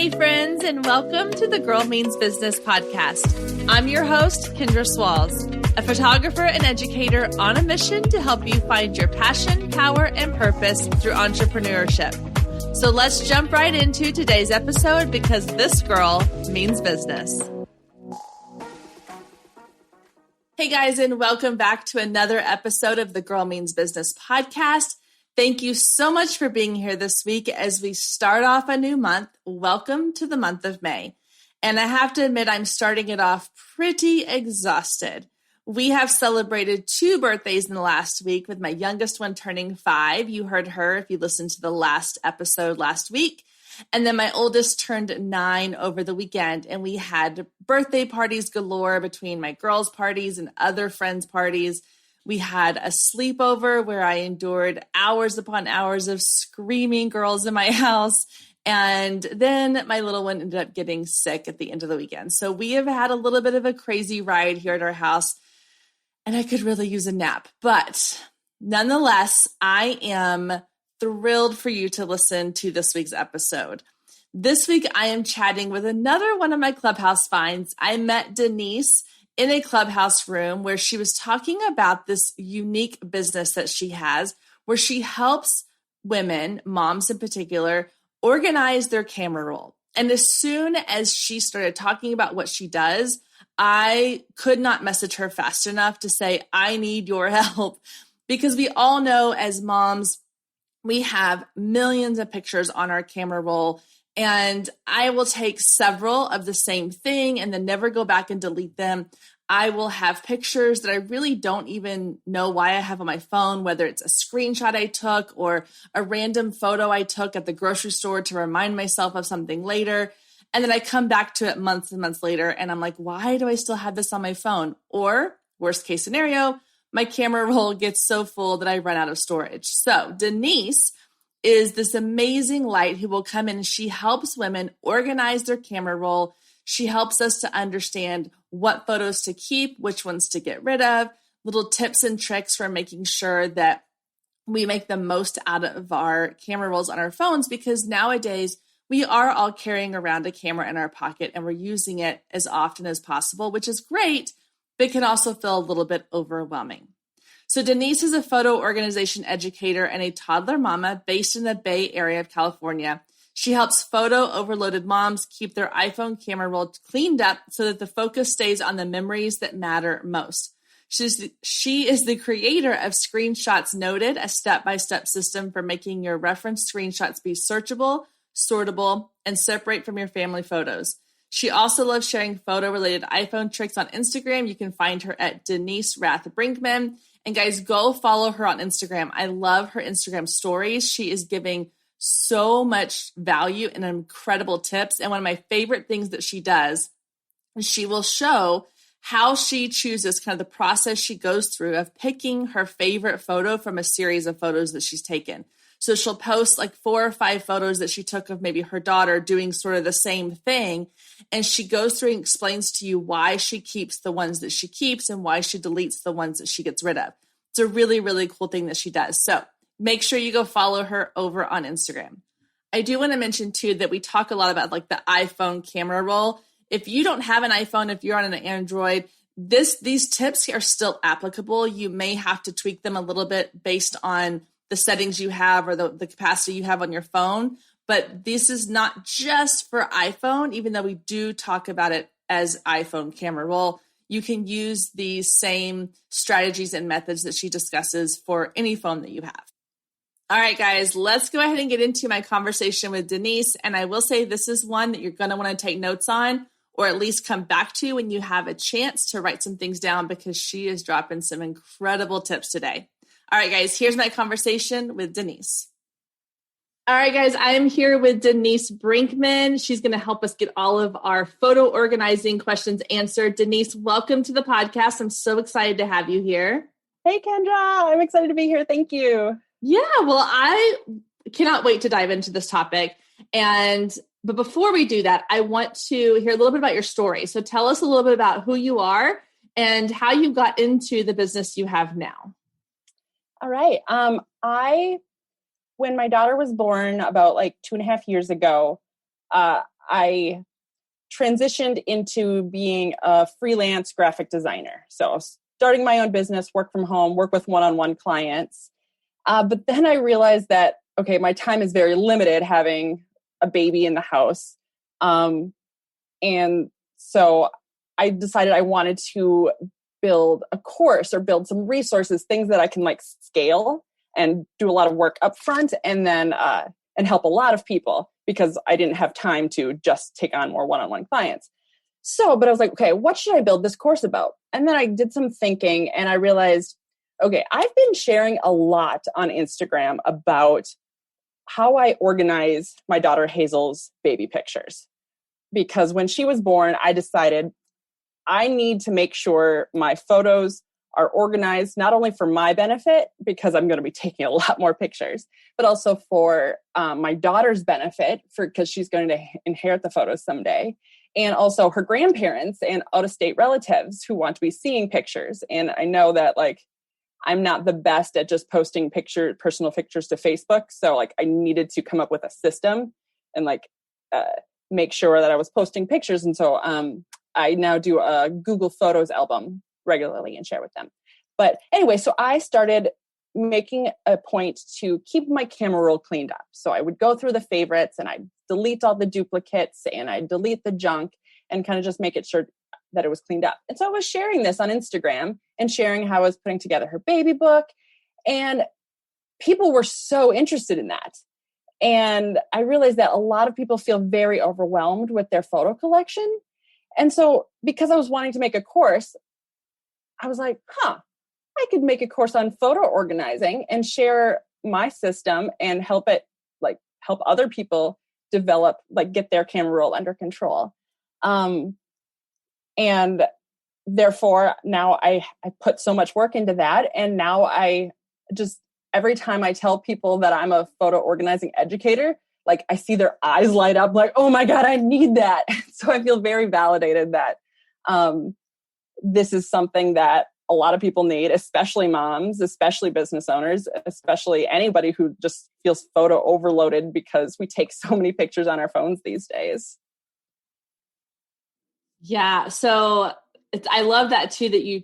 Hey friends, and welcome to the Girl Means Business podcast. I'm your host, Kendra Swalls, a photographer and educator on a mission to help you find your passion, power, and purpose through entrepreneurship. So let's jump right into today's episode because this girl means business. Hey guys, and welcome back to another episode of the Girl Means Business podcast. Thank you so much for being here this week as we start off a new month. Welcome to the month of May. And I have to admit, I'm starting it off pretty exhausted. We have celebrated 2 birthdays in the last week, with my youngest one turning 5. You heard her if you listened to the last episode last week. And then my oldest turned 9 over the weekend, and we had birthday parties galore between my girls' parties and other friends' parties. We had a sleepover where I endured hours upon hours of screaming girls in my house. And then my little one ended up getting sick at the end of the weekend. So we have had a little bit of a crazy ride here at our house, and I could really use a nap. But nonetheless, I am thrilled for you to listen to this week's episode. This week, I am chatting with another one of my Clubhouse finds. I met Denise in a Clubhouse room where she was talking about this unique business that she has, where she helps women, moms in particular, organize their camera roll. And as soon as she started talking about what she does, I could not message her fast enough to say, I need your help. Because we all know as moms, we have millions of pictures on our camera roll, and I will take several of the same thing and then never go back and delete them. I will have pictures that I really don't even know why I have on my phone, whether it's a screenshot I took or a random photo I took at the grocery store to remind myself of something later. And then I come back to it months and months later, and I'm like, why do I still have this on my phone? Or worst case scenario, my camera roll gets so full that I run out of storage. So Denise is this amazing light who will come in and she helps women organize their camera roll. She helps us to understand what photos to keep, which ones to get rid of, little tips and tricks for making sure that we make the most out of our camera rolls on our phones, because nowadays we are all carrying around a camera in our pocket and we're using it as often as possible, which is great, but can also feel a little bit overwhelming. So Denise is a photo organization educator and a toddler mama based in the Bay Area of California. She helps photo overloaded moms keep their iPhone camera roll cleaned up so that the focus stays on the memories that matter most. She is the creator of Screenshots Noted, a step-by-step system for making your reference screenshots be searchable, sortable, and separate from your family photos. She also loves sharing photo-related iPhone tricks on Instagram. You can find her at Denise Brinkman. And guys, go follow her on Instagram. I love her Instagram stories. She is giving so much value and incredible tips. And one of my favorite things that she does is she will show how she chooses, kind of the process she goes through of picking her favorite photo from a series of photos that she's taken. So she'll post like 4 or 5 photos that she took of maybe her daughter doing sort of the same thing. And she goes through and explains to you why she keeps the ones that she keeps and why she deletes the ones that she gets rid of. It's a really, really cool thing that she does. So make sure you go follow her over on Instagram. I do want to mention too that we talk a lot about like the iPhone camera roll. If you don't have an iPhone, if you're on an Android, these tips are still applicable. You may have to tweak them a little bit based on the settings you have or the capacity you have on your phone. But this is not just for iPhone, even though we do talk about it as iPhone camera roll. You can use these same strategies and methods that she discusses for any phone that you have. All right, guys, let's go ahead and get into my conversation with Denise. And I will say this is one that you're going to want to take notes on, or at least come back to when you have a chance to write some things down, because she is dropping some incredible tips today. All right, guys, here's my conversation with Denise. All right, guys, I am here with Denise Brinkman. She's going to help us get all of our photo organizing questions answered. Denise, welcome to the podcast. I'm so excited to have you here. Hey, Kendra. I'm excited to be here. Thank you. Yeah, well, I cannot wait to dive into this topic. But before we do that, I want to hear a little bit about your story. So tell us a little bit about who you are and how you got into the business you have now. All right. When my daughter was born about like 2.5 years ago, I transitioned into being a freelance graphic designer. So starting my own business, work from home, work with one-on-one clients. But then I realized that, okay, my time is very limited having a baby in the house. And so I decided I wanted to build a course or build some resources, things that I can like scale and do a lot of work up front and then and help a lot of people because I didn't have time to just take on more one-on-one clients. So, but I was like, okay, what should I build this course about? And then I did some thinking and I realized, okay, I've been sharing a lot on Instagram about how I organize my daughter Hazel's baby pictures. Because when she was born, I decided I need to make sure my photos are organized, not only for my benefit, because I'm going to be taking a lot more pictures, but also for my daughter's benefit, because she's going to inherit the photos someday, and also her grandparents and out-of-state relatives who want to be seeing pictures. And I know that like I'm not the best at just posting personal pictures to Facebook, so like I needed to come up with a system and like make sure that I was posting pictures. And so I now do a Google Photos album regularly and share with them. But anyway, so I started making a point to keep my camera roll cleaned up. So I would go through the favorites and I'd delete all the duplicates and I'd delete the junk and kind of just make it sure that it was cleaned up. And so I was sharing this on Instagram and sharing how I was putting together her baby book. And people were so interested in that. And I realized that a lot of people feel very overwhelmed with their photo collection. And so because I was wanting to make a course, I was like, I could make a course on photo organizing and share my system and help other people develop, like get their camera roll under control. And therefore now I put so much work into that. And now I just, every time I tell people that I'm a photo organizing educator, like I see their eyes light up like, oh my God, I need that. So I feel very validated that this is something that a lot of people need, especially moms, especially business owners, especially anybody who just feels photo overloaded because we take so many pictures on our phones these days. Yeah. So I love that too, that you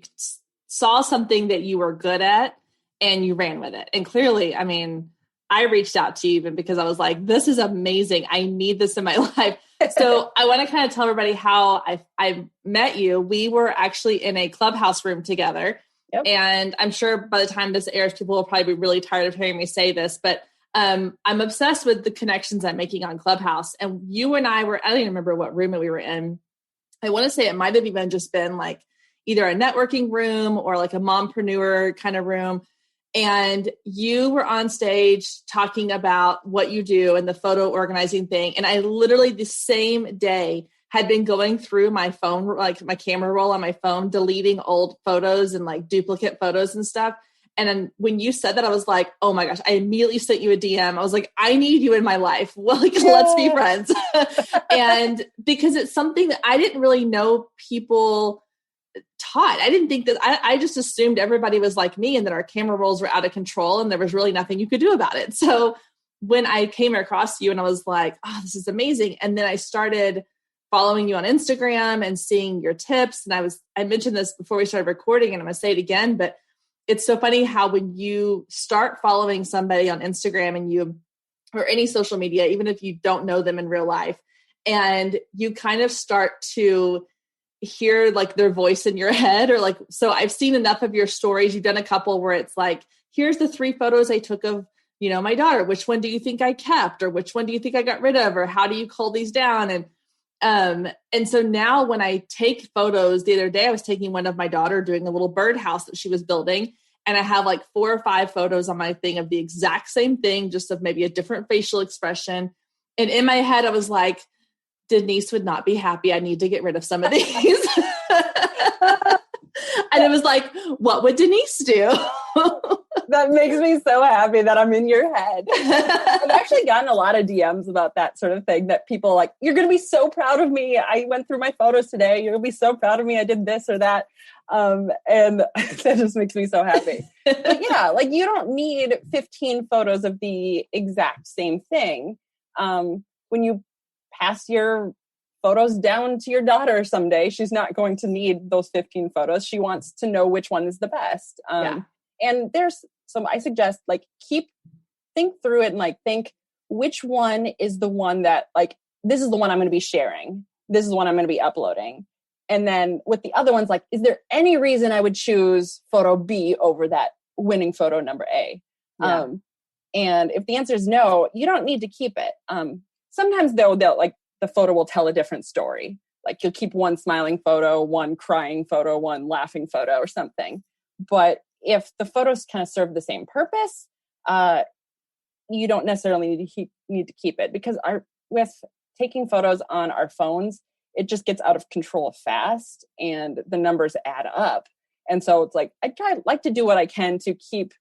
saw something that you were good at and you ran with it. And clearly, I mean, I reached out to you even because I was like, this is amazing. I need this in my life. So I want to kind of tell everybody how I met you. We were actually in a Clubhouse room together. Yep. And I'm sure by the time this airs, people will probably be really tired of hearing me say this, but I'm obsessed with the connections I'm making on Clubhouse. And you and I don't even remember what room we were in. I want to say it might have even just been like either a networking room or like a mompreneur kind of room. And you were on stage talking about what you do and the photo organizing thing. And I literally the same day had been going through my phone, like my camera roll on my phone, deleting old photos and like duplicate photos and stuff. And then when you said that, I was like, oh my gosh, I immediately sent you a DM. I was like, I need you in my life. Well, like, let's be friends. And because it's something that I didn't really know people taught. I didn't think that I just assumed everybody was like me and that our camera rolls were out of control and there was really nothing you could do about it. So when I came across you and I was like, oh, this is amazing. And then I started following you on Instagram and seeing your tips. And I mentioned this before we started recording and I'm going to say it again, but it's so funny how when you start following somebody on Instagram and or any social media, even if you don't know them in real life, and you kind of start to hear like their voice in your head or like, so I've seen enough of your stories. You've done a couple where it's like, here's the 3 photos I took of, my daughter. Which one do you think I kept? Or which one do you think I got rid of? Or how do you cull these down? And so now when I take photos, the other day I was taking one of my daughter doing a little birdhouse that she was building. And I have like 4 or 5 photos on my thing of the exact same thing, just of maybe a different facial expression. And in my head, I was like, Denise would not be happy. I need to get rid of some of these. And it was like, what would Denise do? That makes me so happy that I'm in your head. I've actually gotten a lot of DMs about that sort of thing, that people like, you're going to be so proud of me. I went through my photos today. You're going to be so proud of me. I did this or that. And that just makes me so happy. But yeah, like you don't need 15 photos of the exact same thing. When you pass your photos down to your daughter someday. She's not going to need those 15 photos. She wants to know which one is the best. And there's some, I suggest, like, think through it and like think which one is the one that, like, this is the one I'm going to be sharing. This is the one I'm going to be uploading. And then with the other ones, like, is there any reason I would choose photo B over that winning photo number A? Yeah. And if the answer is no, you don't need to keep it. Sometimes they'll like, the photo will tell a different story. Like, you'll keep one smiling photo, one crying photo, one laughing photo or something. But if the photos kind of serve the same purpose, you don't necessarily need to keep it, because with taking photos on our phones, it just gets out of control fast and the numbers add up. And so it's like, like to do what I can to keep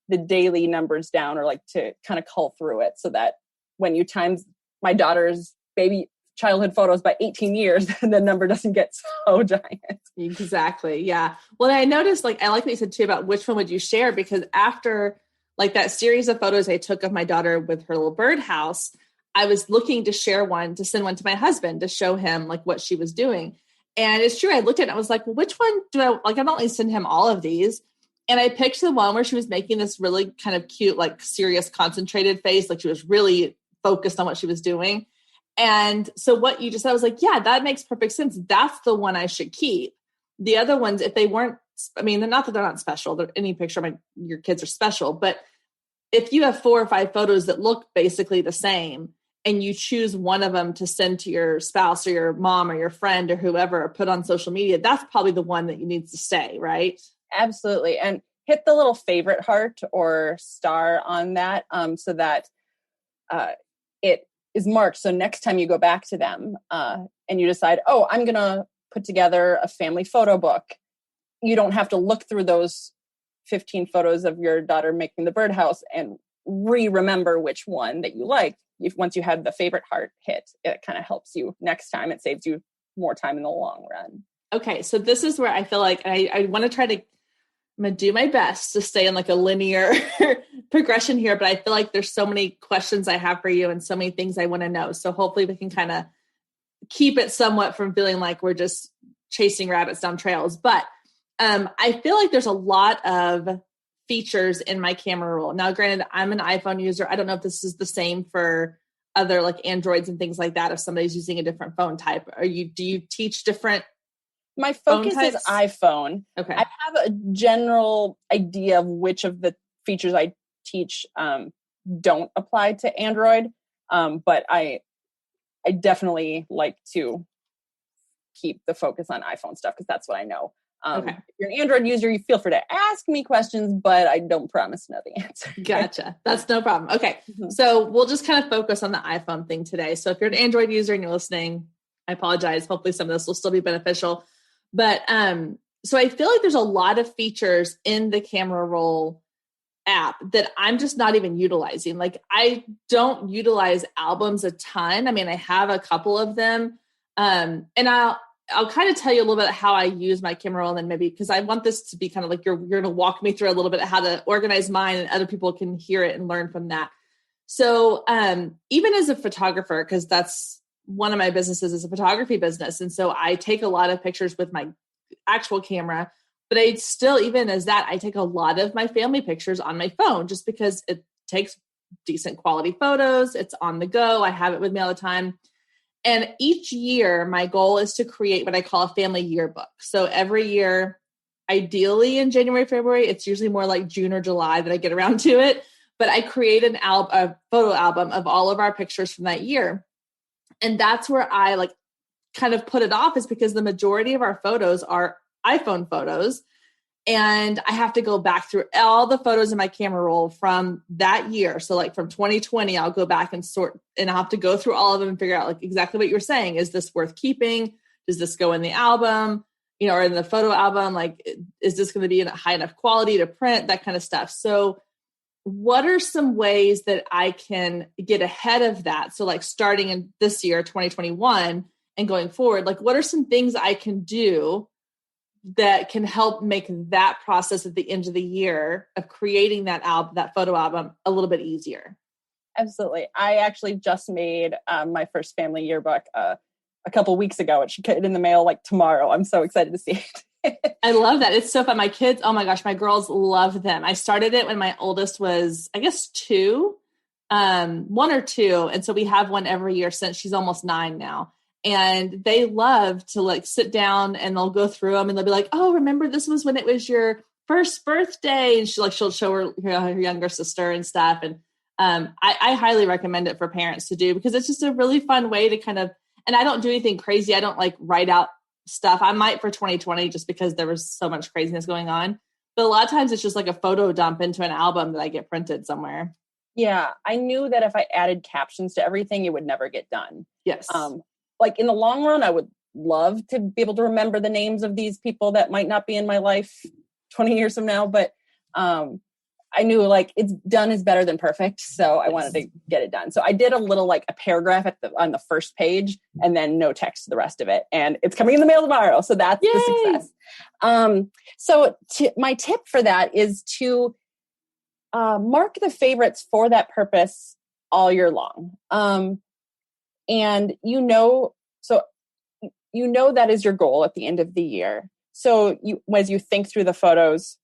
the daily numbers down, or like to kind of cull through it, so that when you times my daughter's baby childhood photos by 18 years, the number doesn't get so giant. Exactly. Yeah. Well, I noticed, like, I like what you said too about which one would you share, because after like that series of photos I took of my daughter with her little birdhouse, I was looking to send one to my husband to show him like what she was doing. And it's true. I looked at it and I was like, well, which one do I like? I don't really send him all of these. And I picked the one where she was making this really kind of cute, like serious concentrated face. Like she was really focused on what she was doing. And so what you just said, I was like, yeah, that makes perfect sense. That's the one I should keep. The other ones, if they weren't, I mean, not that they're not special. Any picture of your kids are special. But if you have 4 or 5 photos that look basically the same, and you choose one of them to send to your spouse or your mom or your friend or whoever, or put on social media, that's probably the one that you need to stay, right? Absolutely. And hit the little favorite heart or star on that, so that it is marked. So next time you go back to them and you decide, oh, I'm going to put together a family photo book, you don't have to look through those 15 photos of your daughter making the birdhouse and remember which one that you liked. Once you had the favorite heart hit, it kind of helps you next time. It saves you more time in the long run. Okay. So this is where I feel like I want to I'm going to do my best to stay in like a linear progression here, but I feel like there's so many questions I have for you and so many things I want to know. So hopefully we can kind of keep it somewhat from feeling like we're just chasing rabbits down trails. But I feel like there's a lot of features in my camera roll. Now, granted, I'm an iPhone user. I don't know if this is the same for other like Androids and things like that. If somebody's using a different phone type, do you teach different? My focus is iPhone. Okay. I have a general idea of which of the features I teach don't apply to Android. But I definitely like to keep the focus on iPhone stuff, because that's what I know. Okay. If you're an Android user, you feel free to ask me questions, but I don't promise to know the answer. Gotcha. That's no problem. Okay. Mm-hmm. So we'll just kind of focus on the iPhone thing today. So if you're an Android user and you're listening, I apologize. Hopefully some of this will still be beneficial. But so I feel like there's a lot of features in the camera roll app that I'm just not even utilizing. Like, I don't utilize albums a ton. I mean, I have a couple of them. And I'll kind of tell you a little bit how I use my camera roll, and then maybe, because I want this to be kind of like you're going to walk me through a little bit of how to organize mine, and other people can hear it and learn from that. So even as a photographer, because that's one of my businesses is a photography business. And so I take a lot of pictures with my actual camera, but I still, even as that, I take a lot of my family pictures on my phone, just because it takes decent quality photos. It's on the go. I have it with me all the time. And each year, my goal is to create what I call a family yearbook. So every year, ideally in January, February, it's usually more like June or July that I get around to it. But I create a photo album of all of our pictures from that year. And that's where I like kind of put it off, is because the majority of our photos are iPhone photos. And I have to go back through all the photos in my camera roll from that year. So like from 2020, I'll go back and sort, and I'll have to go through all of them and figure out like exactly what you're saying. Is this worth keeping? Does this go in the album, or in the photo album? Like, is this going to be in a high enough quality to print? That kind of stuff. So what are some ways that I can get ahead of that? So like starting in this year, 2021, and going forward, like what are some things I can do that can help make that process at the end of the year of creating that album, that photo album, a little bit easier? Absolutely. I actually just made my first family yearbook a couple weeks ago. It should get in the mail like tomorrow. I'm so excited to see it. I love that. It's so fun. My kids, oh my gosh, my girls love them. I started it when my oldest was, I guess, 2, 1 or 2. And so we have one every year since she's almost 9 now. And they love to like sit down and they'll go through them and they'll be like, oh, remember this was when it was your first birthday. And she'll show her younger sister and stuff. And I highly recommend it for parents to do because it's just a really fun way to kind of, and I don't do anything crazy. I don't like write out stuff. I might for 2020 just because there was so much craziness going on. But a lot of times it's just like a photo dump into an album that I get printed somewhere. Yeah, I knew that if I added captions to everything, it would never get done. Yes. Like in the long run, I would love to be able to remember the names of these people that might not be in my life 20 years from now. But I knew like it's done is better than perfect. So I wanted to get it done. So I did a little like a paragraph on the first page and then no text to the rest of it. And it's coming in the mail tomorrow. So that's Yay! the success. So my tip for that is to mark the favorites for that purpose all year long. And so that is your goal at the end of the year. So as you think through the photos,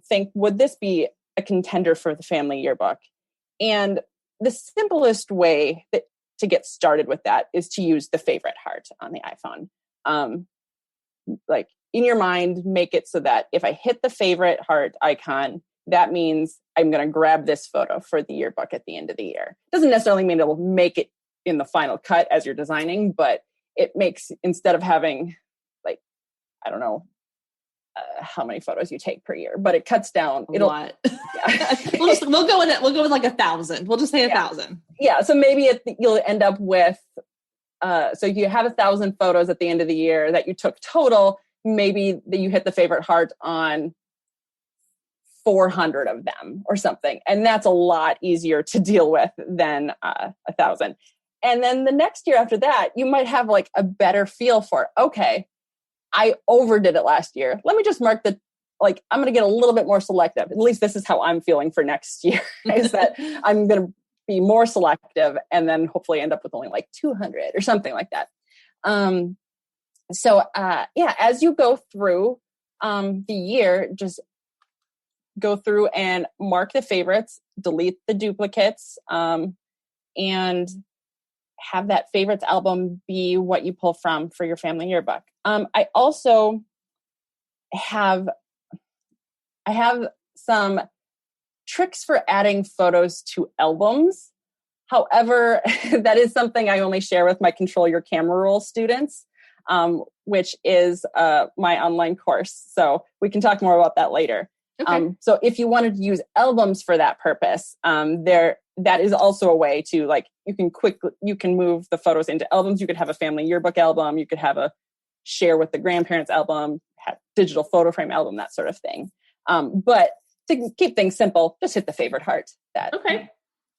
think, would this be a contender for the family yearbook? And the simplest way to get started with that is to use the favorite heart on the iPhone. Like in your mind, make it so that if I hit the favorite heart icon, that means I'm going to grab this photo for the yearbook at the end of the year. Doesn't necessarily mean it will make it in the final cut as you're designing, but it makes, instead of having like, I don't know, how many photos you take per year, but it cuts down. A lot. Yeah. we'll go with like 1,000. We'll just say 1,000. Yeah. So maybe you'll end up with, so you have 1,000 photos at the end of the year that you took total, maybe that you hit the favorite heart on 400 of them or something. And that's a lot easier to deal with than 1,000. And then the next year after that, you might have like a better feel for, okay, I overdid it last year. Let me just mark I'm going to get a little bit more selective. At least this is how I'm feeling for next year, is that I'm going to be more selective and then hopefully end up with only like 200 or something like that. As you go through the year, just go through and mark the favorites, delete the duplicates, and have that favorites album be what you pull from for your family yearbook. I also have some tricks for adding photos to albums. However, that is something I only share with my Control Your Camera Roll students, which is my online course. So we can talk more about that later. Okay. So if you wanted to use albums for that purpose, that is also a way to you can move the photos into albums. You could have a family yearbook album. You could have a share with the grandparents album, have digital photo frame album, that sort of thing. But to keep things simple, just hit the favorite heart. Okay.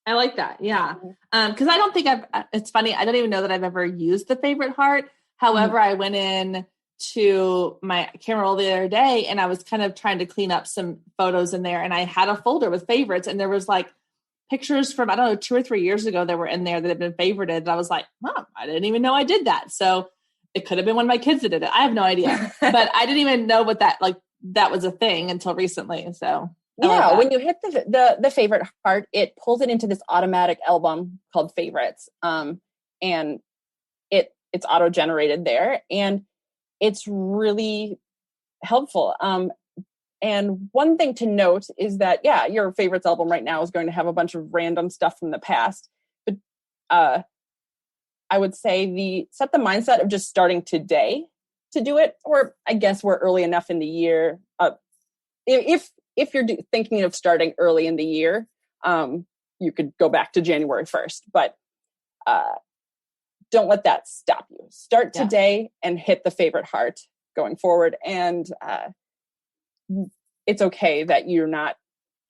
I like that. Yeah. Cause I don't think it's funny. I don't even know that I've ever used the favorite heart. However, I went in to my camera roll the other day and I was kind of trying to clean up some photos in there. And I had a folder with favorites and there was like pictures from, I don't know, 2 or 3 years ago that were in there that had been favorited. And I was like, oh, I didn't even know I did that. So it could have been one of my kids that did it. I have no idea, but I didn't even know that was a thing until recently. So yeah, when you hit the favorite heart, it pulls it into this automatic album called favorites. And it's auto-generated there. And it's really helpful. And one thing to note is that, your favorites album right now is going to have a bunch of random stuff from the past. But I would say set the mindset of just starting today to do it. Or I guess we're early enough in the year. If you're thinking of starting early in the year, you could go back to January 1st. But don't let that stop you. Start today and hit the favorite heart going forward. And it's okay that you're not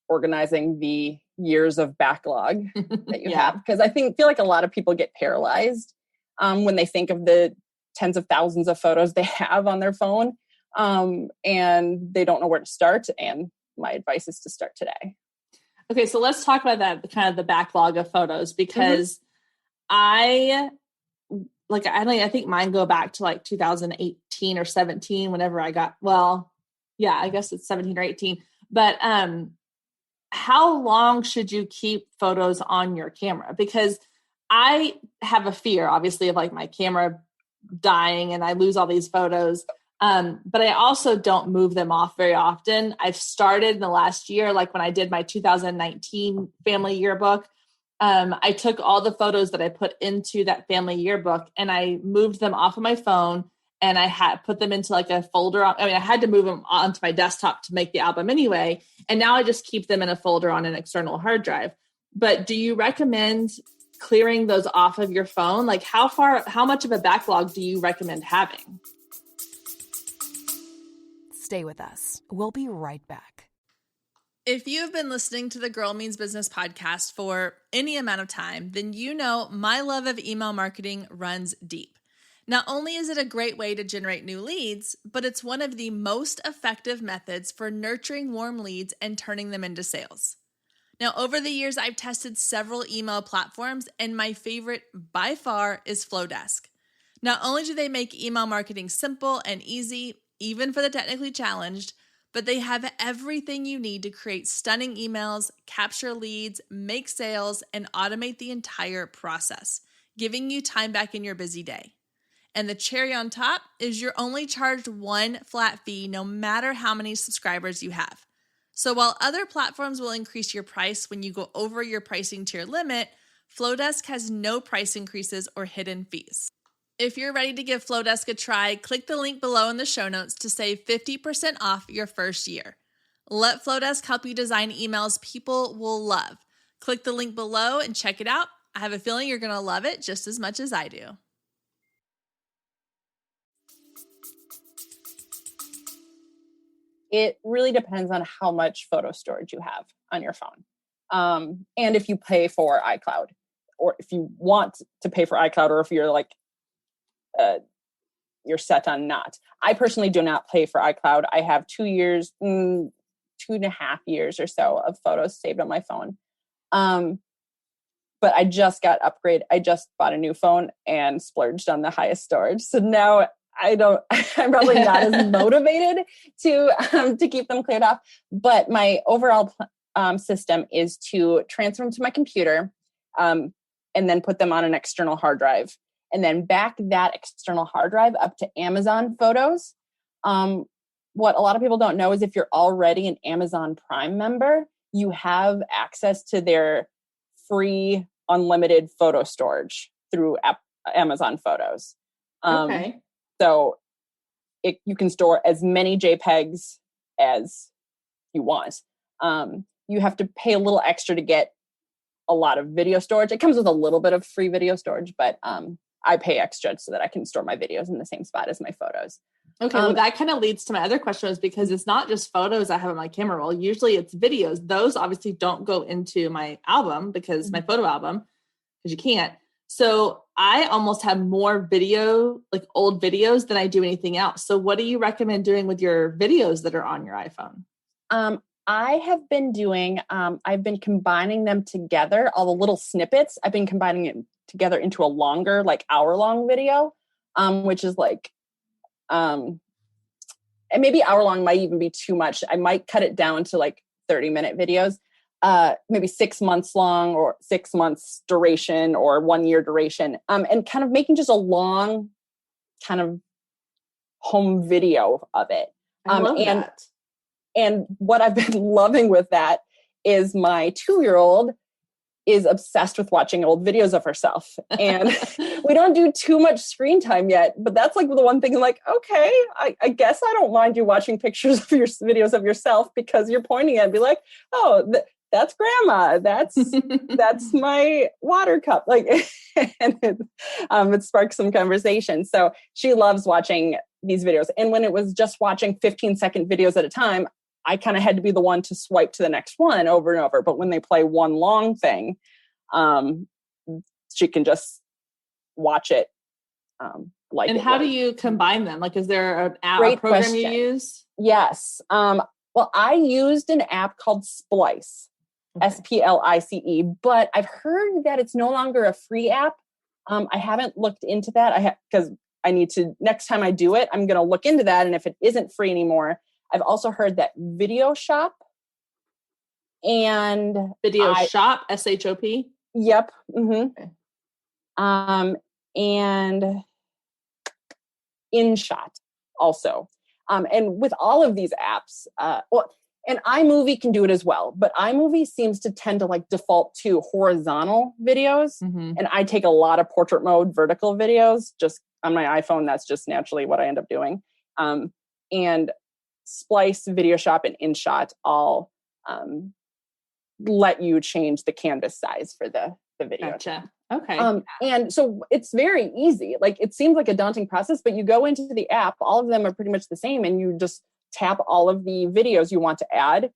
organizing the years of backlog that you have. Because I feel like a lot of people get paralyzed when they think of the tens of thousands of photos they have on their phone and they don't know where to start. And my advice is to start today. Okay, so let's talk about that, kind of the backlog of photos, because I think mine go back to like 2018 or 17, whenever I got, I guess it's 17 or 18. But how long should you keep photos on your camera? Because I have a fear, obviously, of like my camera dying and I lose all these photos. But I also don't move them off very often. I've started in the last year, like when I did my 2019 family yearbook, I took all the photos that I put into that family yearbook and I moved them off of my phone, and I had put them into like a folder. I had to move them onto my desktop to make the album anyway. And now I just keep them in a folder on an external hard drive. But do you recommend clearing those off of your phone? Like how much of a backlog do you recommend having? Stay with us. We'll be right back. If you've been listening to the Girl Means Business podcast for any amount of time, then you know my love of email marketing runs deep. Not only is it a great way to generate new leads, but it's one of the most effective methods for nurturing warm leads and turning them into sales. Now, over the years, I've tested several email platforms, and my favorite by far is Flowdesk. Not only do they make email marketing simple and easy, even for the technically challenged, but they have everything you need to create stunning emails, capture leads, make sales, and automate the entire process, giving you time back in your busy day. And the cherry on top is you're only charged one flat fee no matter how many subscribers you have. So while other platforms will increase your price when you go over your pricing tier limit, Flowdesk has no price increases or hidden fees. If you're ready to give Flowdesk a try, click the link below in the show notes to save 50% off your first year. Let Flowdesk help you design emails people will love. Click the link below and check it out. I have a feeling you're going to love it just as much as I do. It really depends on how much photo storage you have on your phone. And if you pay for iCloud, or if you want to pay for iCloud, or if you're like, you're set on not. I personally do not pay for iCloud. I have 2 years, 2.5 years or so of photos saved on my phone. But I just got upgraded. I just bought a new phone and splurged on the highest storage. So now I'm probably not as motivated to keep them cleared off. But my overall system is to transfer them to my computer and then put them on an external hard drive. And then back that external hard drive up to Amazon Photos. What a lot of people don't know is if you're already an Amazon Prime member, you have access to their free unlimited photo storage through Amazon Photos. Okay. So you can store as many JPEGs as you want. You have to pay a little extra to get a lot of video storage. It comes with a little bit of free video storage, but I pay extra so that I can store my videos in the same spot as my photos. Okay, well, that kind of leads to my other question, is because it's not just photos I have on my camera roll. Usually it's videos. Those obviously don't go into my album, because my photo album, because you can't. So I almost have more video, like old videos, than I do anything else. So what do you recommend doing with your videos that are on your iPhone? I have been doing, I've been combining them together, all the little snippets. I've been combining it together into a longer, like hour-long video, which is like, and maybe hour-long might even be too much. I might cut it down to like 30-minute videos, maybe 6 months long, or 6 months duration, or 1 year duration, and kind of making just a long kind of home video of it. I love that. And what I've been loving with that is my 2-year-old is obsessed with watching old videos of herself. And we don't do too much screen time yet, but that's like the one thing, like, okay, I guess I don't mind you watching pictures of your videos of yourself, because you're pointing at it and be like, oh, that's grandma. That's my water cup. Like, and it sparks some conversation. So she loves watching these videos. And when it was just watching 15-second videos at a time, I kind of had to be the one to swipe to the next one over and over. But when they play one long thing, she can just watch it. And how do you combine them? Like, is there an app, Great program question. you use? Yes. Well, I used an app called Splice. Splice. But I've heard that it's no longer a free app. I haven't looked into that. Because I need to, next time I do it, I'm going to look into that. And if it isn't free anymore, I've also heard that Video Shop and Shop, SHOP. Yep. Mm-hmm. Okay. And InShot also. And with all of these apps, and iMovie can do it as well, but iMovie seems to tend to like default to horizontal videos. Mm-hmm. And I take a lot of portrait mode vertical videos just on my iPhone. That's just naturally what I end up doing. And Splice, Video Shop, and InShot all let you change the canvas size for the video. Gotcha. Okay. And so it's very easy. Like it seems like a daunting process, but you go into the app, all of them are pretty much the same, and you just tap all of the videos you want to add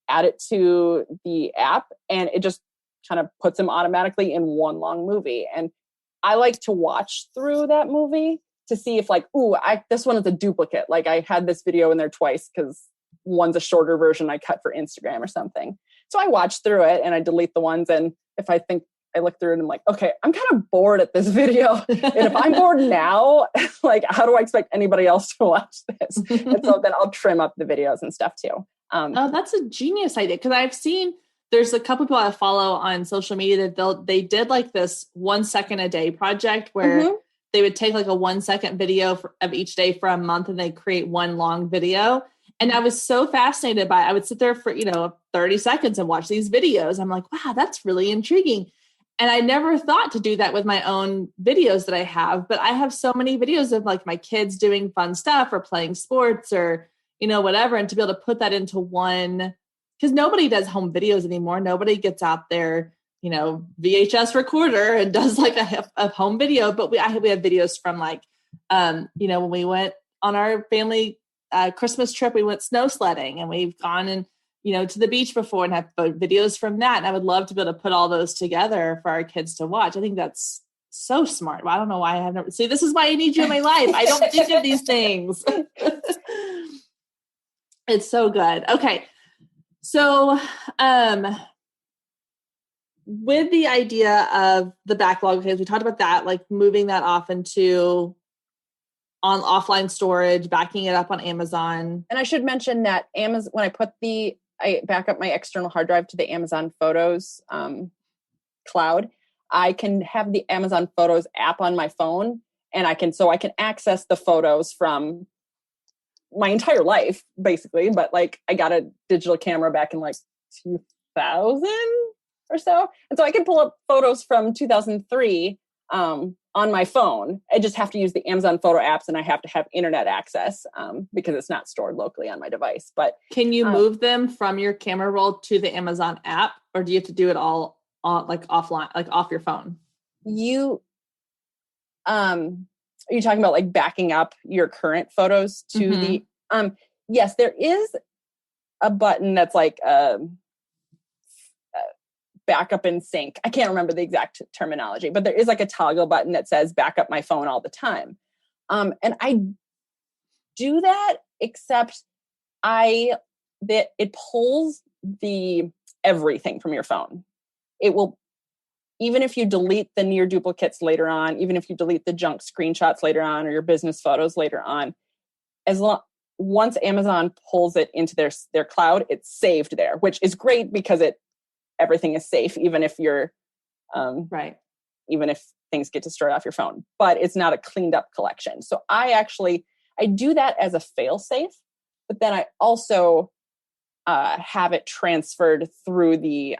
it to the app, and it just kind of puts them automatically in one long movie. And I like to watch through that movie to see if like, this one is a duplicate. Like I had this video in there twice because one's a shorter version I cut for Instagram or something. So I watch through it and I delete the ones. And if I think I look through it and I'm like, okay, I'm kind of bored at this video. And if I'm bored now, like, how do I expect anybody else to watch this? And so then I'll trim up the videos and stuff too. That's a genius idea. Cause I've seen, there's a couple people I follow on social media that they did like this 1 second a day project where they would take like a 1 second video of each day for a month and they create one long video. And I was so fascinated by it. I would sit there for, 30 seconds and watch these videos. I'm like, wow, that's really intriguing. And I never thought to do that with my own videos that I have, but I have so many videos of like my kids doing fun stuff or playing sports or, whatever. And to be able to put that into one, because nobody does home videos anymore. Nobody gets out there, VHS recorder and does like a home video. But we have videos from like, when we went on our family Christmas trip, we went snow sledding and we've gone and, to the beach before and have videos from that. And I would love to be able to put all those together for our kids to watch. I think that's so smart. Well, I don't know why I have never. See, this is why I need you in my life. I don't think of these things. It's so good. Okay. So, with the idea of the backlog, because we talked about that, like moving that off into on offline storage, backing it up on Amazon. And I should mention that Amazon, when I back up my external hard drive to the Amazon Photos cloud, I can have the Amazon Photos app on my phone, and I can access the photos from my entire life, basically. But like, I got a digital camera back in like 2000 or so, and so I can pull up photos from 2003 on my phone. I just have to use the Amazon photo apps, and I have to have internet access because it's not stored locally on my device. But can you move them from your camera roll to the Amazon app, or do you have to do it all like offline, like off your phone? Are you talking about like backing up your current photos to the yes, there is a button that's like backup and sync. I can't remember the exact terminology, but there is like a toggle button that says back up my phone all the time. And I do that, except it pulls everything from your phone. It will, even if you delete the near duplicates later on, even if you delete the junk screenshots later on or your business photos later on, once Amazon pulls it into their cloud, it's saved there, which is great because everything is safe, even if you're right. Even if things get destroyed off your phone, but it's not a cleaned up collection. So I do that as a fail safe, but then I also have it transferred through the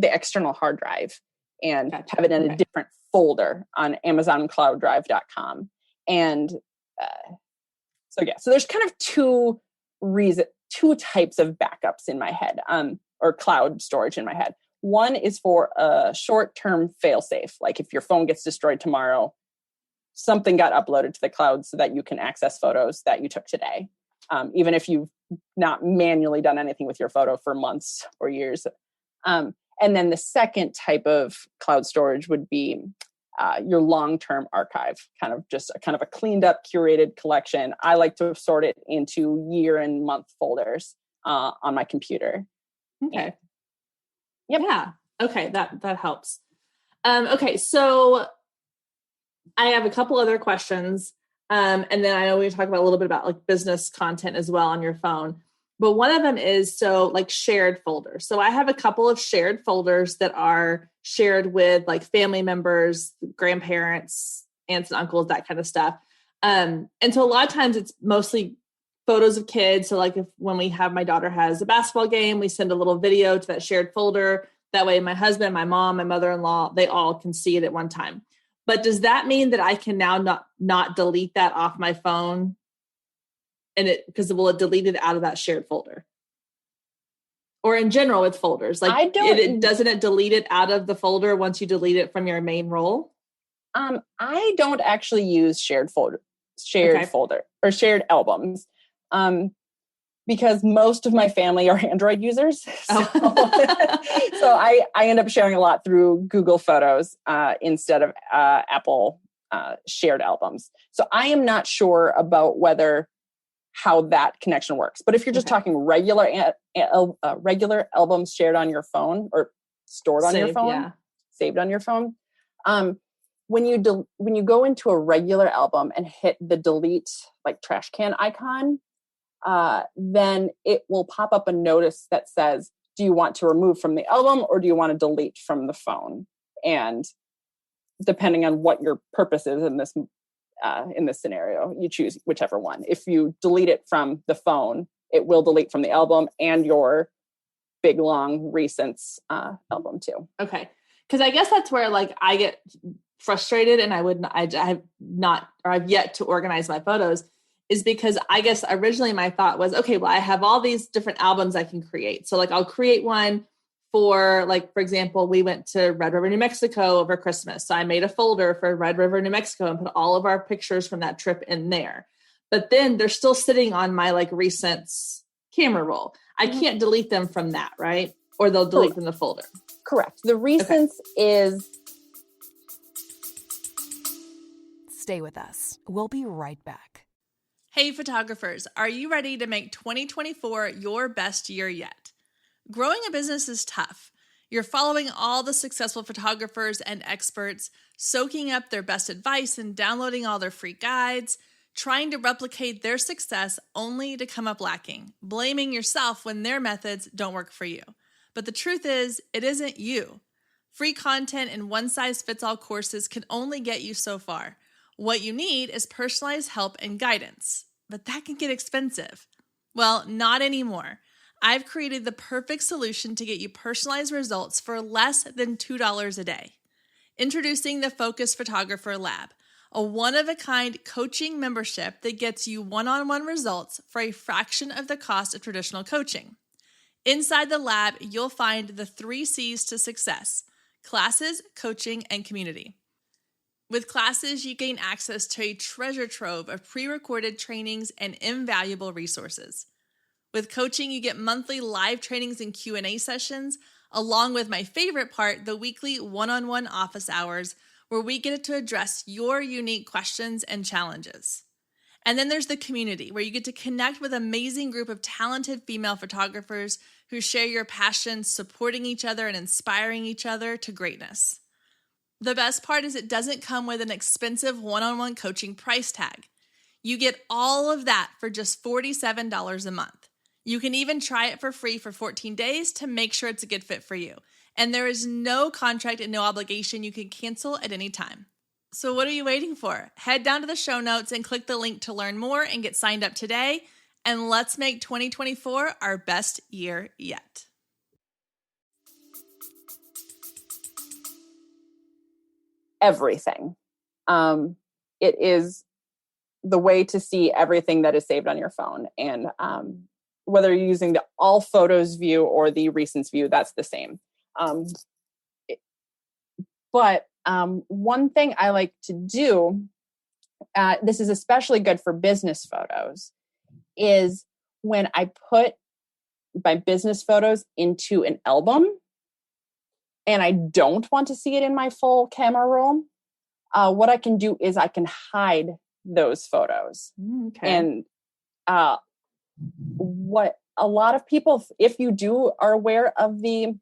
external hard drive and have it in a different folder on AmazonCloudDrive.com. And so there's kind of two types of backups in my head, or cloud storage in my head. One is for a short-term fail-safe. Like if your phone gets destroyed tomorrow, something got uploaded to the cloud so that you can access photos that you took today. Even if you've not manually done anything with your photo for months or years. And then the second type of cloud storage would be your long-term archive, kind of a cleaned up, curated collection. I like to sort it into year and month folders on my computer. Okay. Yep. Yeah. Okay. That helps. Okay. So I have a couple other questions. And then I know we talk about a little bit about like business content as well on your phone. But one of them is so like shared folders. So I have a couple of shared folders that are shared with like family members, grandparents, aunts and uncles, that kind of stuff. And so a lot of times it's mostly photos of kids. So like if when we have my daughter has a basketball game, we send a little video to that shared folder. That way my husband, my mom, my mother-in-law, they all can see it at one time. But does that mean that I can now not delete that off my phone? And because will it delete it out of that shared folder? Or in general with folders, like doesn't it delete it out of the folder once you delete it from your main role? I don't actually use shared folder or shared albums. Because most of my family are Android users. So, so I end up sharing a lot through Google Photos instead of Apple shared albums. So I am not sure about how that connection works. But if you're just talking regular albums shared on your phone or stored on your phone, saved on your phone, when you go into a regular album and hit the delete like trash can icon, then it will pop up a notice that says, do you want to remove from the album or do you want to delete from the phone? And depending on what your purpose is in this scenario, you choose whichever one. If you delete it from the phone, it will delete from the album and your big, long recents album too. Okay. Because I guess that's where like I get frustrated and I've yet to organize my photos, is because I guess originally my thought was, okay, well, I have all these different albums I can create. So like I'll create one for like, for example, we went to Red River, New Mexico over Christmas. So I made a folder for Red River, New Mexico and put all of our pictures from that trip in there. But then they're still sitting on my like recents camera roll. I can't delete them from that, right? Or they'll delete from the folder. Correct. The recents is... Stay with us. We'll be right back. Hey photographers, are you ready to make 2024 your best year yet? Growing a business is tough. You're following all the successful photographers and experts, soaking up their best advice and downloading all their free guides, trying to replicate their success only to come up lacking, blaming yourself when their methods don't work for you. But the truth is, it isn't you. Free content and one-size-fits-all courses can only get you so far. What you need is personalized help and guidance, but that can get expensive. Well, not anymore. I've created the perfect solution to get you personalized results for less than $2 a day. Introducing the Focus Photographer Lab, a one-of-a-kind coaching membership that gets you one-on-one results for a fraction of the cost of traditional coaching. Inside the lab, you'll find the 3 C's to success: classes, coaching, and community. With classes, you gain access to a treasure trove of pre-recorded trainings and invaluable resources. With coaching, you get monthly live trainings and Q&A sessions, along with my favorite part, the weekly one-on-one office hours, where we get to address your unique questions and challenges. And then there's the community, where you get to connect with an amazing group of talented female photographers who share your passion, supporting each other and inspiring each other to greatness. The best part is it doesn't come with an expensive one-on-one coaching price tag. You get all of that for just $47 a month. You can even try it for free for 14 days to make sure it's a good fit for you. And there is no contract and no obligation. You can cancel at any time. So what are you waiting for? Head down to the show notes and click the link to learn more and get signed up today. And let's make 2024 our best year yet. Everything. It is the way to see everything that is saved on your phone. And whether you're using the all photos view or the recents view, that's the same. But one thing I like to do, this is especially good for business photos, is when I put my business photos into an album and I don't want to see it in my full camera roll, what I can do is I can hide those photos. Okay. And what a lot of people, if you are aware of the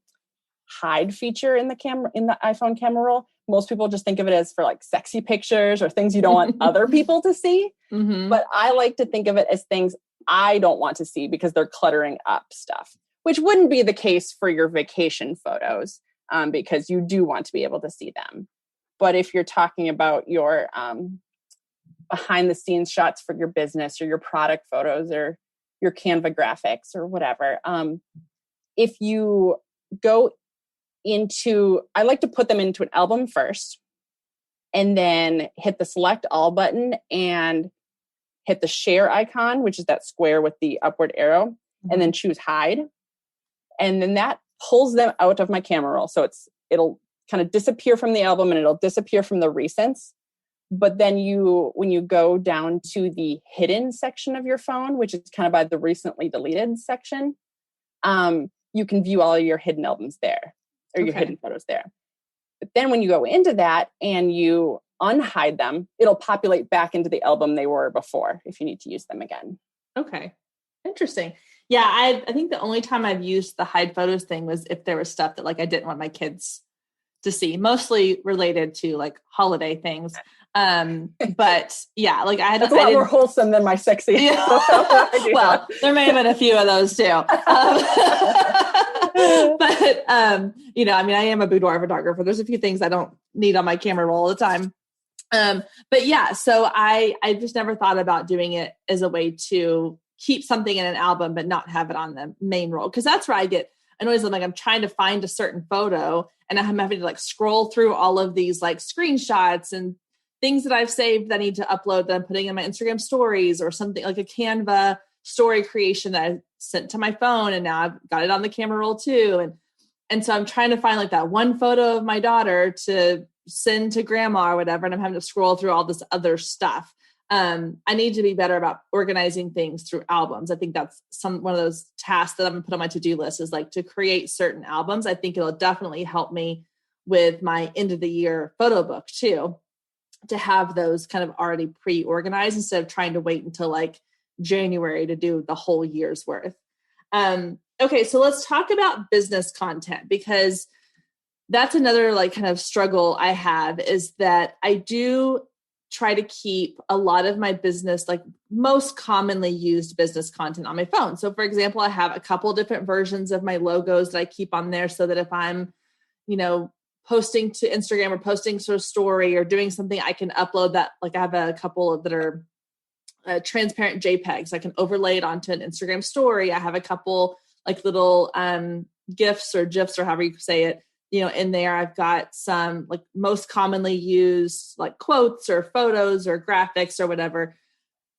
hide feature in the iPhone camera roll. Most people just think of it as for like sexy pictures or things you don't want other people to see. Mm-hmm. But I like to think of it as things I don't want to see because they're cluttering up stuff, which wouldn't be the case for your vacation photos, because you do want to be able to see them. But if you're talking about your behind the scenes shots for your business or your product photos or your Canva graphics or whatever, if you go I like to put them into an album first and then hit the select all button and hit the share icon, which is that square with the upward arrow, and then choose hide. And then that pulls them out of my camera roll. So it'll kind of disappear from the album and it'll disappear from the recents. But then when you go down to the hidden section of your phone, which is kind of by the recently deleted section, you can view all of your hidden albums there, or your hidden photos there. But then when you go into that and you unhide them, it'll populate back into the album they were before if you need to use them again. Okay. Interesting. Yeah. I think the only time I've used the hide photos thing was if there was stuff that like I didn't want my kids to see, mostly related to like holiday things. But yeah, like That's a lot more wholesome than my sexy. Yeah. Well, there may have been a few of those too. But I am a boudoir photographer. There's a few things I don't need on my camera roll all the time. But yeah, so I just never thought about doing it as a way to keep something in an album, but not have it on the main roll. Cause that's where I get annoyed. Like I'm trying to find a certain photo and I'm having to like scroll through all of these like screenshots and things that I've saved that I need to upload that I'm putting in my Instagram stories or something like a Canva story creation that I sent to my phone. And now I've got it on the camera roll too. And so I'm trying to find like that one photo of my daughter to send to grandma or whatever. And I'm having to scroll through all this other stuff. I need to be better about organizing things through albums. I think that's one of those tasks that I'm gonna put on my to-do list is like to create certain albums. I think it'll definitely help me with my end of the year photo book too, to have those kind of already pre-organized instead of trying to wait until like January to do the whole year's worth. Okay. So let's talk about business content, because that's another like kind of struggle I have is that I do try to keep a lot of my business, like most commonly used business content on my phone. So for example, I have a couple different versions of my logos that I keep on there so that if I'm, posting to Instagram or posting to a story or doing something, I can upload that. Like I have a couple that are transparent JPEGs. I can overlay it onto an Instagram story. I have a couple like little GIFs or GIFs or however you say it, in there. I've got some like most commonly used like quotes or photos or graphics or whatever.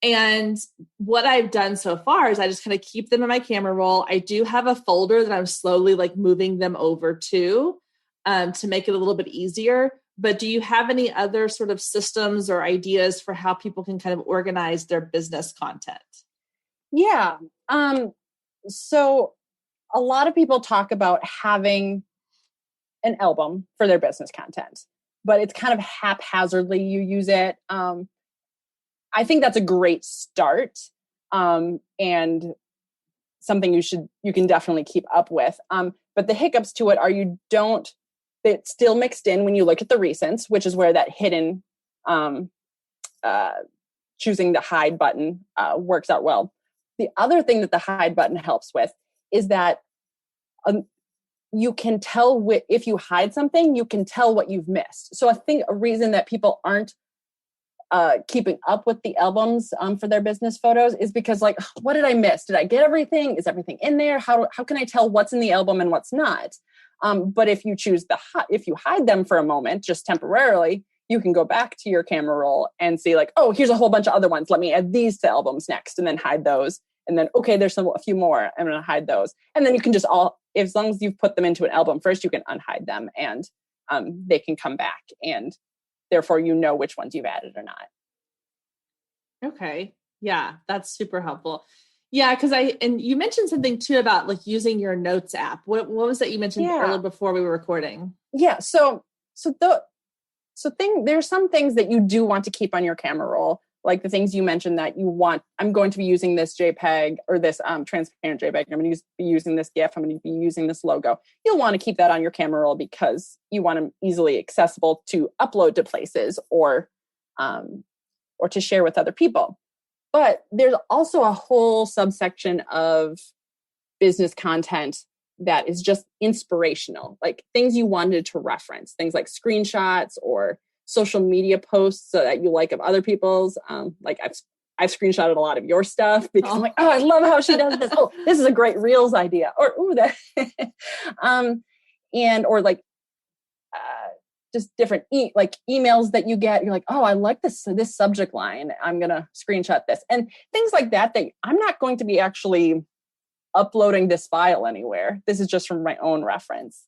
And what I've done so far is I just kind of keep them in my camera roll. I do have a folder that I'm slowly like moving them over to make it a little bit easier. But do you have any other sort of systems or ideas for how people can kind of organize their business content? Yeah. So a lot of people talk about having an album for their business content, but it's kind of haphazardly you use it. I think that's a great start, and something you can definitely keep up with. But the hiccups to it are it's still mixed in when you look at the recents, which is where that hidden choosing the hide button works out well. The other thing that the hide button helps with is that you can tell if you hide something, you can tell what you've missed. So I think a reason that people aren't keeping up with the albums for their business photos is because like, what did I miss? Did I get everything? Is everything in there? How can I tell what's in the album and what's not? But if you choose if you hide them for a moment, just temporarily, you can go back to your camera roll and see like, oh, here's a whole bunch of other ones. Let me add these to albums next, and then hide those. And then, okay, there's a few more. I'm going to hide those. And then you can just as long as you've put them into an album first, you can unhide them and they can come back. And therefore, which ones you've added or not. Okay. Yeah, that's super helpful. Yeah, because and you mentioned something too about like using your notes app. What was that you mentioned earlier before we were recording? Yeah. There's some things that you do want to keep on your camera roll, like the things you mentioned that you want, I'm going to be using this JPEG or this transparent JPEG. I'm going to be using this GIF. I'm going to be using this logo. You'll want to keep that on your camera roll because you want them easily accessible to upload to places or to share with other people. But there's also a whole subsection of business content that is just inspirational, like things you wanted to reference, things like screenshots or social media posts that you like of other people's. Like I've screenshotted a lot of your stuff because I'm like, oh, I love how she does this. Oh, this is a great Reels idea. Or ooh, that, or like just different emails that you get. You're like, oh, I like this subject line. I'm gonna screenshot this and things like that. That I'm not going to be actually uploading this file anywhere. This is just from my own reference.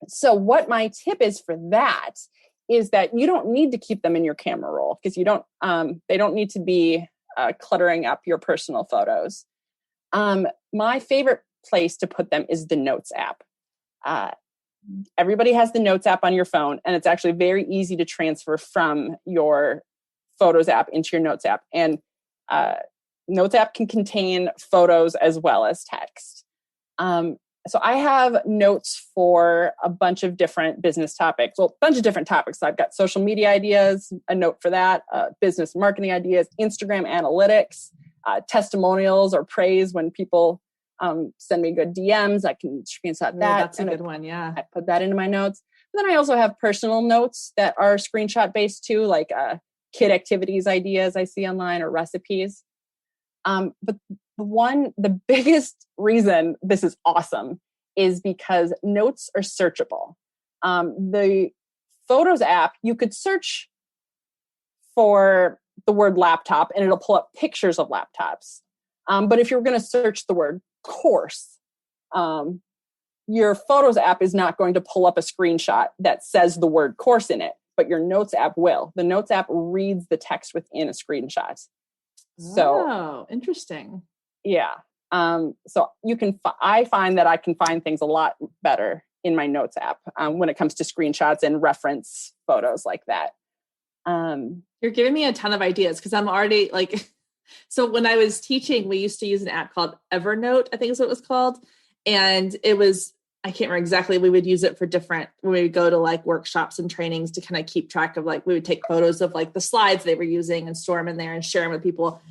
So what my tip is for that is that you don't need to keep them in your camera roll because they don't need to be cluttering up your personal photos. My favorite place to put them is the Notes app. Everybody has the Notes app on your phone, and it's actually very easy to transfer from your Photos app into your Notes app. And Notes app can contain photos as well as text. So I have notes for a bunch of different business topics. Well, a bunch of different topics. So I've got social media ideas, a note for that, business marketing ideas, Instagram analytics, testimonials or praise when people send me good DMs. I can screenshot that. That's a good one, yeah. I put that into my notes. But then I also have personal notes that are screenshot based too, like kid activities ideas I see online or recipes. But the biggest reason this is awesome is because notes are searchable. The Photos app, you could search for the word laptop and it'll pull up pictures of laptops. But if you're going to search the word course, your Photos app is not going to pull up a screenshot that says the word course in it, but your Notes app will. The Notes app reads the text within a screenshot. So, interesting. Yeah. So I find that I can find things a lot better in my Notes app when it comes to screenshots and reference photos like that. You're giving me a ton of ideas because I'm already so when I was teaching, we used to use an app called Evernote, I think is what it was called. And it was, I can't remember exactly. We would use it for when we would go to workshops and trainings to kind of keep track of we would take photos of the slides they were using and store them in there and share them with people.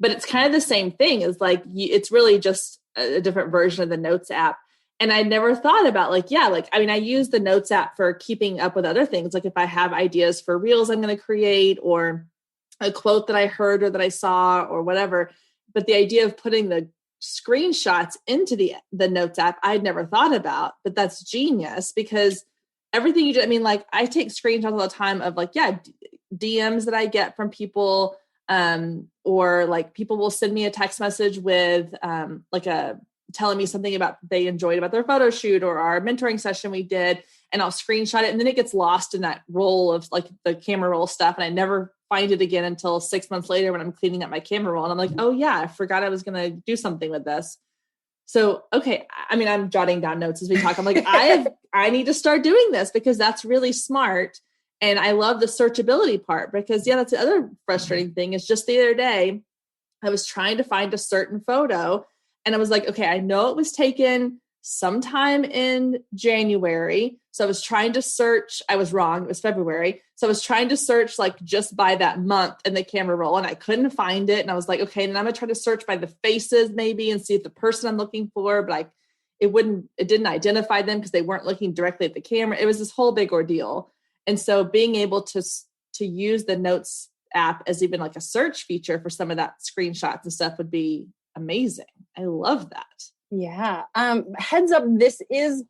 But it's kind of the same thing as it's really just a different version of the Notes app. And I never thought about I use the Notes app for keeping up with other things. Like if I have ideas for Reels I'm going to create or a quote that I heard or that I saw or whatever. But the idea of putting the screenshots into the Notes app, I'd never thought about, but that's genius because everything you do, I take screenshots all the time of DMs that I get from people, or people will send me a text message with, telling me something about they enjoyed about their photo shoot or our mentoring session we did, and I'll screenshot it. And then it gets lost in that roll of the camera roll stuff. And I never find it again until 6 months later when I'm cleaning up my camera roll. And I'm like, oh yeah, I forgot I was going to do something with this. So, okay. I'm jotting down notes as we talk. I'm like, I need to start doing this because that's really smart. And I love the searchability part because that's the other frustrating thing is just the other day, I was trying to find a certain photo and I was like, okay, I know it was taken sometime in January. So I was trying to search, I was wrong. It was February. So I was trying to search just by that month in the camera roll and I couldn't find it. And I was like, okay, then I'm going to try to search by the faces maybe and see if the person I'm looking for, but it didn't identify them because they weren't looking directly at the camera. It was this whole big ordeal. And so being able to use the Notes app as even a search feature for some of that screenshots and stuff would be amazing. I love that. Yeah. Heads up, this is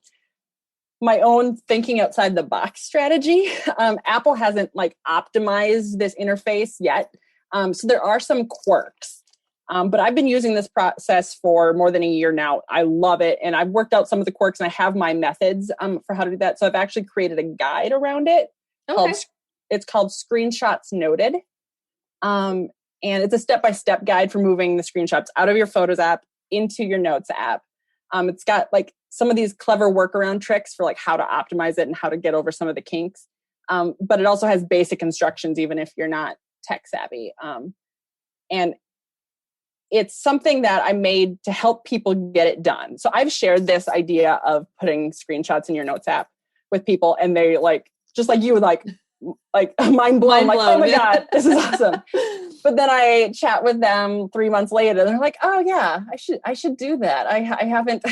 my own thinking outside the box strategy. Apple hasn't optimized this interface yet. So there are some quirks. But I've been using this process for more than a year now. I love it. And I've worked out some of the quirks and I have my methods for how to do that. So I've actually created a guide around it. Okay. It's called Screenshots Noted. And it's a step-by-step guide for moving the screenshots out of your Photos app into your Notes app. It's got some of these clever workaround tricks for how to optimize it and how to get over some of the kinks. But it also has basic instructions, even if you're not tech savvy. And it's something that I made to help people get it done. So I've shared this idea of putting screenshots in your notes app with people, and they like, just like you, like mind blown, like, oh my God, this is awesome. But then I chat with them 3 months later, and they're like, oh yeah, I should do that. I haven't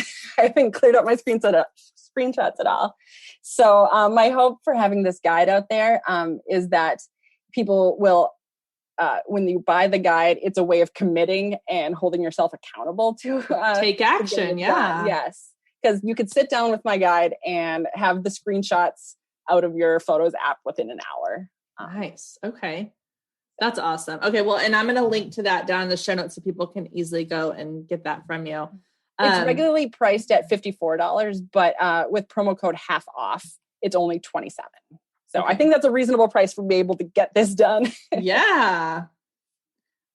cleared up my screenshots at all. So my hope for having this guide out there is that people will, when you buy the guide, it's a way of committing and holding yourself accountable to take action. Yeah. Yes. Because you could sit down with my guide and have the screenshots out of your Photos app within an hour. Nice. Okay. That's awesome. Okay. Well, and I'm going to link to that down in the show notes so people can easily go and get that from you. It's regularly priced at $54, but with promo code half off, it's only $27. So okay. I think that's a reasonable price for me able to get this done. Yeah.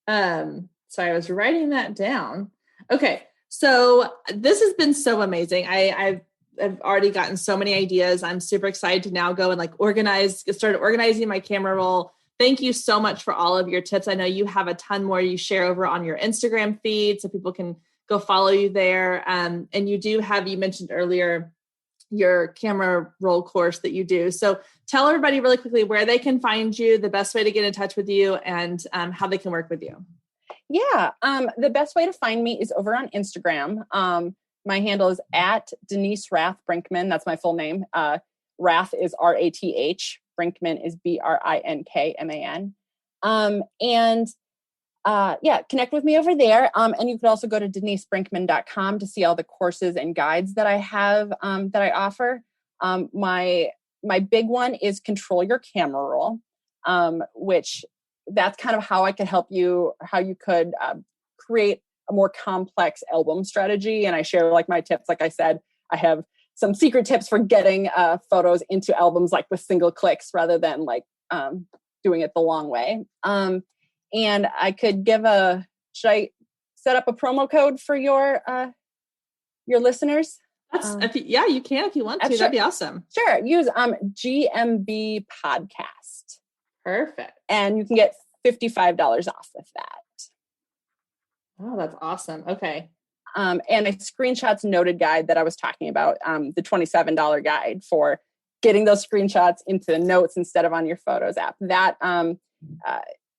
Sorry, I was writing that down. Okay. So this has been so amazing. I've already gotten so many ideas. I'm super excited to now go and like get started organizing my camera roll. Thank you so much for all of your tips. I know you have a ton more you share over on your Instagram feed, so people can go follow you there. And you do have, you mentioned earlier, your camera roll course that you do. So tell everybody really quickly where they can find you, the best way to get in touch with you, and how they can work with you. Yeah. The best way to find me is over on Instagram. My handle is at Denise Rath Brinkman. That's my full name. Rath is R-A-T-H. Brinkman is B-R-I-N-K-M-A-N. Connect with me over there. And you could also go to denisebrinkman.com to see all the courses and guides that I have, that I offer. My big one is Control Your Camera Roll, which that's kind of how I could help you, how you could create a more complex album strategy. And I share like my tips. Like I said, I have some secret tips for getting photos into albums like with single clicks rather than like doing it the long way. And I could should I set up a promo code for your listeners? You can if you want to. Sure. That'd be awesome. Sure. Use GMB podcast. Perfect. And you can get $55 off with that. Oh, that's awesome. Okay. And a screenshots noted guide that I was talking about, the $27 guide for getting those screenshots into the notes instead of on your Photos app. That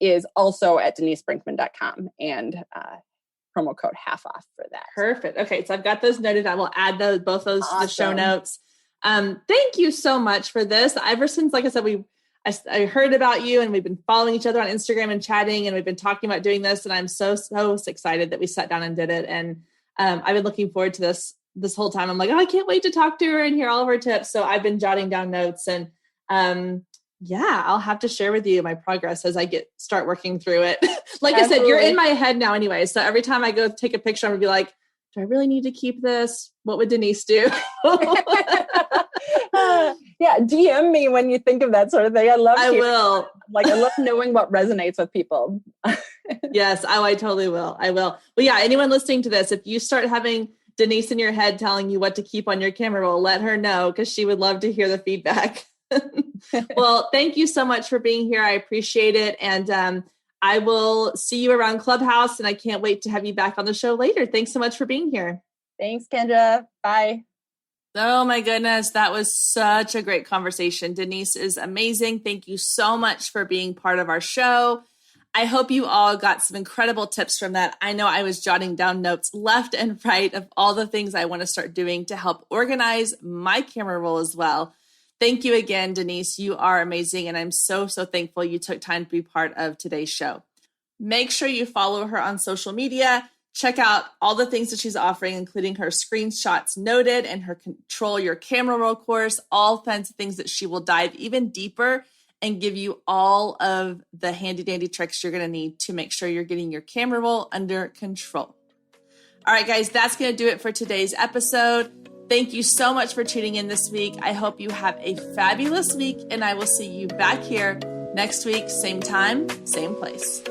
is also at denisebrinkman.com, and promo code half off for that. Perfect. Okay. So I've got those noted. I will add both those to the show notes. Thank you so much for this. Ever since, like I said, I heard about you and we've been following each other on Instagram and chatting, and we've been talking about doing this. And I'm so excited that we sat down and did it. And I've been looking forward to this whole time. I'm like, oh, I can't wait to talk to her and hear all of her tips. So I've been jotting down notes, and I'll have to share with you my progress as I start working through it. Like Absolutely. I said, you're in my head now anyway. So every time I go take a picture, I'm gonna be like, do I really need to keep this? What would Denise do? DM me when you think of that sort of thing. I will. I love knowing what resonates with people. Yes, I totally will. I will. Well, yeah, anyone listening to this, if you start having Denise in your head telling you what to keep on your camera roll, let her know, because she would love to hear the feedback. Well, thank you so much for being here. I appreciate it. And I will see you around Clubhouse, and I can't wait to have you back on the show later. Thanks so much for being here. Thanks, Kendra. Bye. Oh my goodness. That was such a great conversation. Denise is amazing. Thank you so much for being part of our show. I hope you all got some incredible tips from that. I know I was jotting down notes left and right of all the things I want to start doing to help organize my camera roll as well. Thank you again, Denise. You are amazing. And I'm so thankful you took time to be part of today's show. Make sure you follow her on social media. Check out all the things that she's offering, including her screenshots noted and her Control Your Camera Roll course, all kinds of things that she will dive even deeper and give you all of the handy dandy tricks you're going to need to make sure you're getting your camera roll under control. All right, guys, that's going to do it for today's episode. Thank you so much for tuning in this week. I hope you have a fabulous week, and I will see you back here next week, same time, same place.